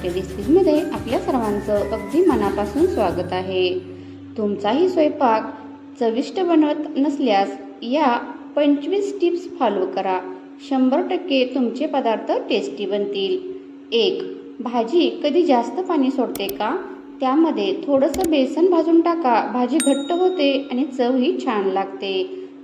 मराठी रेसिपीमध्ये आपल्या सर्वांचं अगदी मनापासून स्वागत आहे। तुमचाही स्वयंपाक चविष्ट बनवत नसल्यास या 25 टिप्स फॉलो करा। 100% तुमचे पदार्थ टेस्टी बनतील। 1. भाजी कधी जास्त पाणी सोडते का? त्यामध्ये थोडंसं बेसन भाजून टाका, भाजी घट्ट होते आणि चवही छान लागते।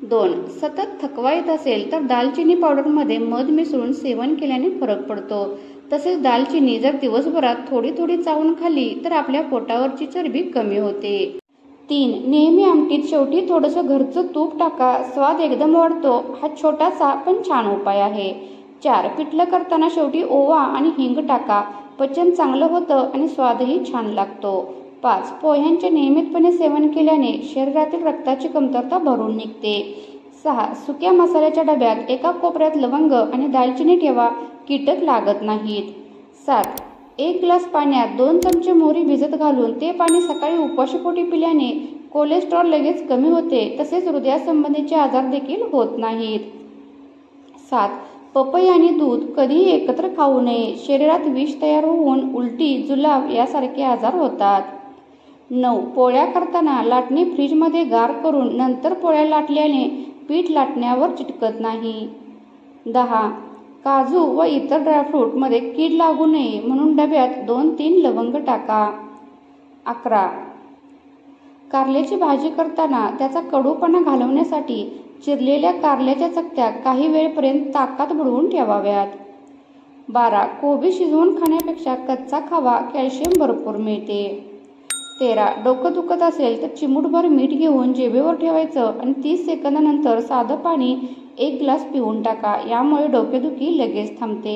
2. सतत थकवा येत असेल तर दालचिनी पावडरमध्ये मध मिसळून सेवन केल्याने फरक पडतो। तसेच दालचिनी जर दिवसभरात थोडी थोडी चावून खाल्ली तर आपल्या पोटावरची चरबी कमी होते। 3. नेहमी आमटीत शेवटी थोडंसं घरचं तूप टाका, स्वाद एकदम वाढतो। हा छोटासा पण छान उपाय आहे। 4. पिठलं करताना शेवटी ओवा आणि हिंग टाका, पचन चांगलं होतं आणि स्वादही छान लागतो। 5. पोह्यांचे नियमितपणे सेवन केल्याने शरीरातील रक्ताची कमतरता भरून निघते। 6. सुक्या मसाल्याच्या डब्यात एका कोपऱ्यात लवंग आणि दालचिनी ठेवा, कीटक लागत नाहीत। 7. 1 ग्लास पाण्यात 2 चमचे मोहरी भिजत घालून ते पाणी सकाळी उपाशीपोटी पिल्याने कोलेस्ट्रॉल लगेच कमी होते, तसेच हृदयासंबंधीचे आजार देखील होत नाहीत। 7. पपई आणि दूध कधीही एकत्र खाऊ नये, शरीरात विष तयार होऊन उलटी, जुलाब यासारखे आजार होतात। 9. पोळ्या करताना लाटणे फ्रीजमध्ये गार करून नंतर पोळ्या लाटल्याने पीठ लाटण्यावर चिटकत नाही। 10. काजू व इतर ड्रायफ्रूटमध्ये कीड लागू नये म्हणून डब्यात 2-3 लवंग टाका। 11. कारल्याची भाजी करताना त्याचा कडूपणा घालवण्यासाठी चिरलेल्या कारल्याच्या चकत्या काही वेळपर्यंत ताकात बुडवून ठेवाव्यात। 12. कोबी शिजवून खाण्यापेक्षा कच्चा खावा, कॅल्शियम भरपूर मिळते। 13. डोकं दुखत असेल तर चिमूटभर मीठ घेऊन जिभेवर ठेवायचं आणि 30 सेकंदानंतर साधं पाणी 1 ग्लास पिऊन टाका, यामुळे डोकेदुखी लगेच थांबते।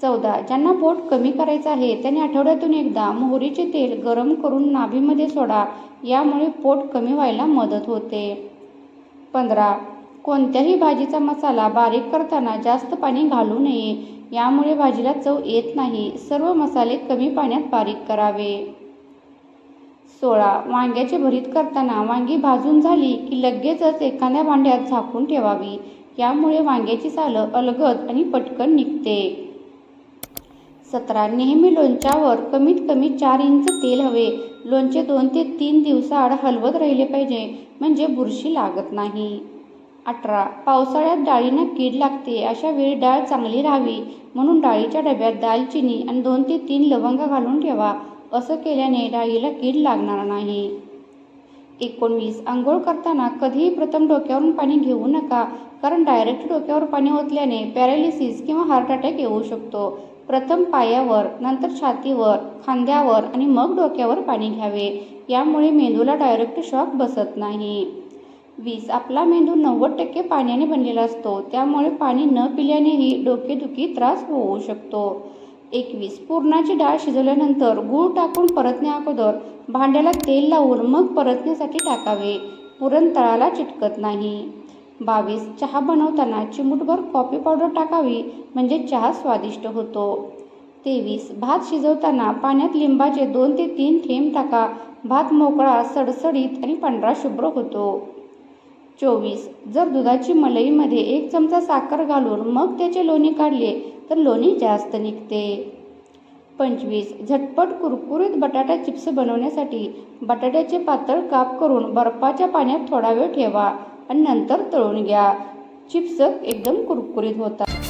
14. ज्यांना पोट कमी करायचं आहे त्यांनी आठवड्यातून एकदा मोहरीचे तेल गरम करून नाभीमध्ये सोडा, यामुळे पोट कमी व्हायला मदत होते। 15. कोणत्याही भाजीचा मसाला बारीक करताना जास्त पाणी घालू नये, यामुळे भाजीला चव येत नाही। सर्व मसाले कमी पाण्यात बारीक करावे। 16. वांग्याचे भरीत करताना वांगी भाजून झाली की लगेचच एखाद्या भांड्यात झाकून ठेवावी, यामुळे वांग्याची सालं अलगद आणि पटकन निघते। 17. नेहमी लोणच्यावर कमीत कमी 4 इंच तेल हवे। लोणचे 2 ते 3 दिवसाआड हलवत राहिले पाहिजे, म्हणजे बुरशी लागत नाही। 18. पावसाळ्यात डाळींना कीड लागते, अशा वेळी डाळ चांगली राहावी म्हणून डाळीच्या डब्यात दालचिनी आणि 2 ते 3 लवंग घालून ठेवा, असं केल्याने डाळीला कीड लागणार नाही। 19. अंघोळ करताना कधीही प्रथम डोक्यावरून पाणी घेऊ नका, कारण डायरेक्ट डोक्यावर पाणी ओतल्याने पॅरालिसिस किंवा हार्ट अटॅक येऊ शकतो। प्रथम पायावर, नंतर छातीवर, खांद्यावर आणि मग डोक्यावर पाणी घ्यावे, यामुळे मेंदूला डायरेक्ट शॉक बसत नाही। 20. आपला मेंदू 90% पाण्याने बनलेला असतो, त्यामुळे पाणी न पिल्यानेही डोकेदुखी त्रास होऊ शकतो। 21. पुरणाची डाळ शिजवल्यानंतर गूळ टाकून परतण्या अगोदर भांड्याला तेल लावून मग परतण्यासाठी टाकावे, पुरण तळाला चिटकत नाही। 22. चहा बनवताना चिमूटभर कॉफी पावडर टाकावी, म्हणजे चहा स्वादिष्ट होतो। 23. भात शिजवताना पाण्यात लिंबाचे 2 ते 3 थेंब टाका, भात मोकळा, सडसडीत आणि पांढरा शुभ्र होतो। 24. जर दुधाची मलईमध्ये 1 चमचा साखर घालून मग त्याचे लोणी काढले तर लोणी जास्त निघते। 25. झटपट कुरकुरीत बटाटा चिप्स बनवण्यासाठी बटाट्याचे पातळ काप करून बर्फाच्या पाण्यात थोडा वेळ ठेवा आणि नंतर तळून घ्या। चिप्स एकदम कुरकुरीत होतात।